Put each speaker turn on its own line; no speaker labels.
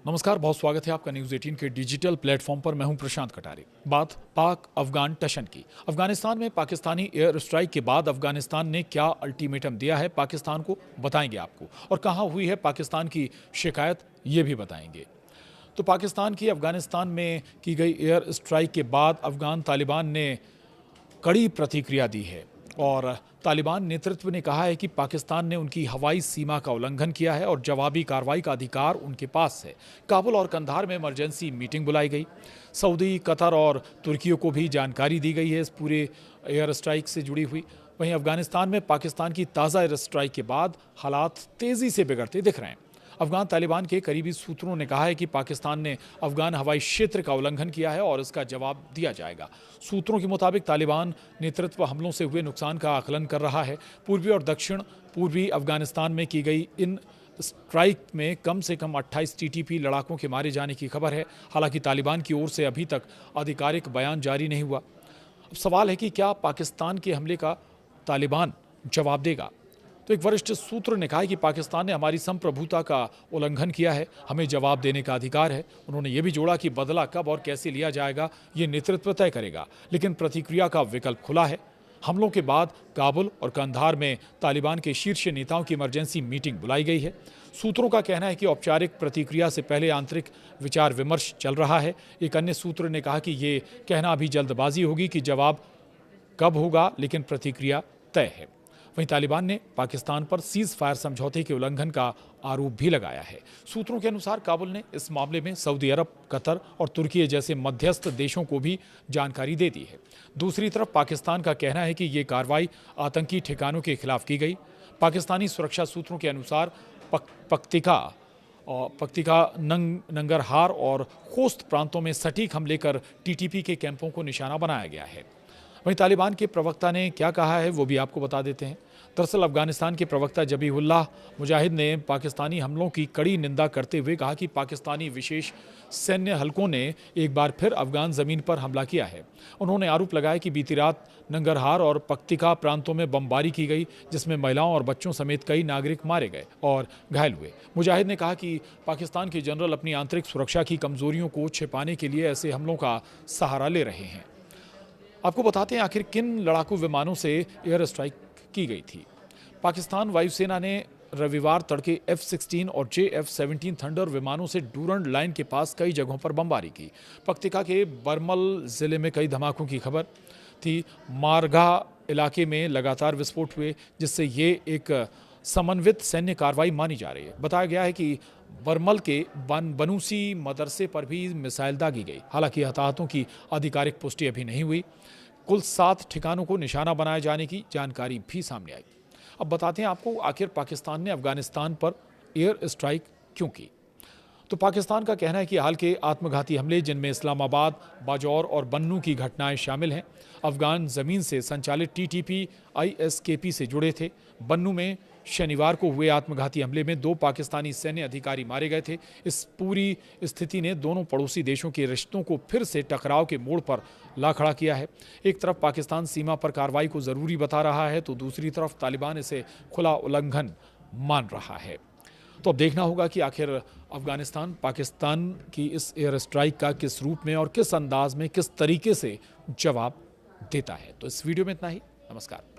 नमस्कार, बहुत स्वागत है आपका न्यूज़ 18 के डिजिटल प्लेटफॉर्म पर। मैं हूं प्रशांत कटारे। बात पाक अफगान टशन की। अफगानिस्तान में पाकिस्तानी एयर स्ट्राइक के बाद अफगानिस्तान ने क्या अल्टीमेटम दिया है पाकिस्तान को, बताएंगे आपको। और कहां हुई है पाकिस्तान की शिकायत, ये भी बताएंगे। तो पाकिस्तान की अफगानिस्तान में की गई एयर स्ट्राइक के बाद अफगान तालिबान ने कड़ी प्रतिक्रिया दी है और तालिबान नेतृत्व ने कहा है कि पाकिस्तान ने उनकी हवाई सीमा का उल्लंघन किया है और जवाबी कार्रवाई का अधिकार उनके पास है। काबुल और कंधार में इमरजेंसी मीटिंग बुलाई गई। सऊदी, कतर और तुर्की को भी जानकारी दी गई है इस पूरे एयर स्ट्राइक से जुड़ी हुई। वहीं अफगानिस्तान में पाकिस्तान की ताज़ा एयर स्ट्राइक के बाद हालात तेज़ी से बिगड़ते दिख रहे हैं। अफगान तालिबान के करीबी सूत्रों ने कहा है कि पाकिस्तान ने अफगान हवाई क्षेत्र का उल्लंघन किया है और इसका जवाब दिया जाएगा। सूत्रों के मुताबिक तालिबान नेतृत्व हमलों से हुए नुकसान का आकलन कर रहा है। पूर्वी और दक्षिण पूर्वी अफगानिस्तान में की गई इन स्ट्राइक में कम से कम 28 टीटीपी लड़ाकों के मारे जाने की खबर है। हालांकि तालिबान की ओर से अभी तक आधिकारिक बयान जारी नहीं हुआ। अब सवाल है कि क्या पाकिस्तान के हमले का तालिबान जवाब देगा। तो एक वरिष्ठ सूत्र ने कहा है कि पाकिस्तान ने हमारी संप्रभुता का उल्लंघन किया है, हमें जवाब देने का अधिकार है। उन्होंने ये भी जोड़ा कि बदला कब और कैसे लिया जाएगा ये नेतृत्व तय करेगा, लेकिन प्रतिक्रिया का विकल्प खुला है। हमलों के बाद काबुल और कंधार में तालिबान के शीर्ष नेताओं की इमरजेंसी मीटिंग बुलाई गई है। सूत्रों का कहना है कि औपचारिक प्रतिक्रिया से पहले आंतरिक विचार विमर्श चल रहा है। एक अन्य सूत्र ने कहा कि ये कहना अभी जल्दबाजी होगी कि जवाब कब होगा, लेकिन प्रतिक्रिया तय है। वहीं तालिबान ने पाकिस्तान पर सीज फायर समझौते के उल्लंघन का आरोप भी लगाया है। सूत्रों के अनुसार काबुल ने इस मामले में सऊदी अरब, कतर और तुर्की जैसे मध्यस्थ देशों को भी जानकारी दे दी है। दूसरी तरफ पाकिस्तान का कहना है कि ये कार्रवाई आतंकी ठिकानों के खिलाफ की गई। पाकिस्तानी सुरक्षा सूत्रों के अनुसार पख्तिका, नंगरहार और खोस्त प्रांतों में सटीक हमले कर टीटीपी के कैंपों को निशाना बनाया गया है। वहीं तालिबान के प्रवक्ता ने क्या कहा है वो भी आपको बता देते हैं। दरअसल अफगानिस्तान के प्रवक्ता जबीहुल्लाह मुजाहिद ने पाकिस्तानी हमलों की कड़ी निंदा करते हुए कहा कि पाकिस्तानी विशेष सैन्य हलकों ने एक बार फिर अफगान ज़मीन पर हमला किया है। उन्होंने आरोप लगाया कि बीती रात नंगरहार और पख्तिका प्रांतों में बमबारी की गई, जिसमें महिलाओं और बच्चों समेत कई नागरिक मारे गए और घायल हुए। मुजाहिद ने कहा कि पाकिस्तान के जनरल अपनी आंतरिक सुरक्षा की कमजोरियों को छिपाने के लिए ऐसे हमलों का सहारा ले रहे हैं। आपको बताते हैं आखिर किन लड़ाकू विमानों से एयर स्ट्राइक की गई थी। पाकिस्तान वायुसेना ने रविवार तड़के F-16 और JF-17 थंडर विमानों से डूरंड लाइन के पास कई जगहों पर बमबारी की। पख्तिका के बरमल जिले में कई धमाकों की खबर थी। मारगा इलाके में लगातार विस्फोट हुए, जिससे ये एक समन्वित सैन्य कार्रवाई मानी जा रही है। बताया गया है कि बरमल के बनूसी मदरसे पर भी मिसाइल दागी गई। हालांकि हताहतों की आधिकारिक पुष्टि अभी नहीं हुई। कुल 7 ठिकानों को निशाना बनाए जाने की जानकारी भी सामने आई। अब बताते हैं आपको आखिर पाकिस्तान ने अफगानिस्तान पर एयर स्ट्राइक क्यों की। तो पाकिस्तान का कहना है कि हाल के आत्मघाती हमले, जिनमें इस्लामाबाद, बाजौर और बन्नू की घटनाएं शामिल हैं, अफगान ज़मीन से संचालित टीटीपी ISKP से जुड़े थे। बन्नू में शनिवार को हुए आत्मघाती हमले में 2 पाकिस्तानी सैन्य अधिकारी मारे गए थे। इस पूरी स्थिति ने दोनों पड़ोसी देशों के रिश्तों को फिर से टकराव के मोड़ पर ला खड़ा किया है। एक तरफ पाकिस्तान सीमा पर कार्रवाई को ज़रूरी बता रहा है, तो दूसरी तरफ तालिबान इसे खुला उल्लंघन मान रहा है। तो अब देखना होगा कि आखिर अफगानिस्तान पाकिस्तान की इस एयर स्ट्राइक का किस रूप में और किस अंदाज में, किस तरीके से जवाब देता है। तो इस वीडियो में इतना ही। नमस्कार।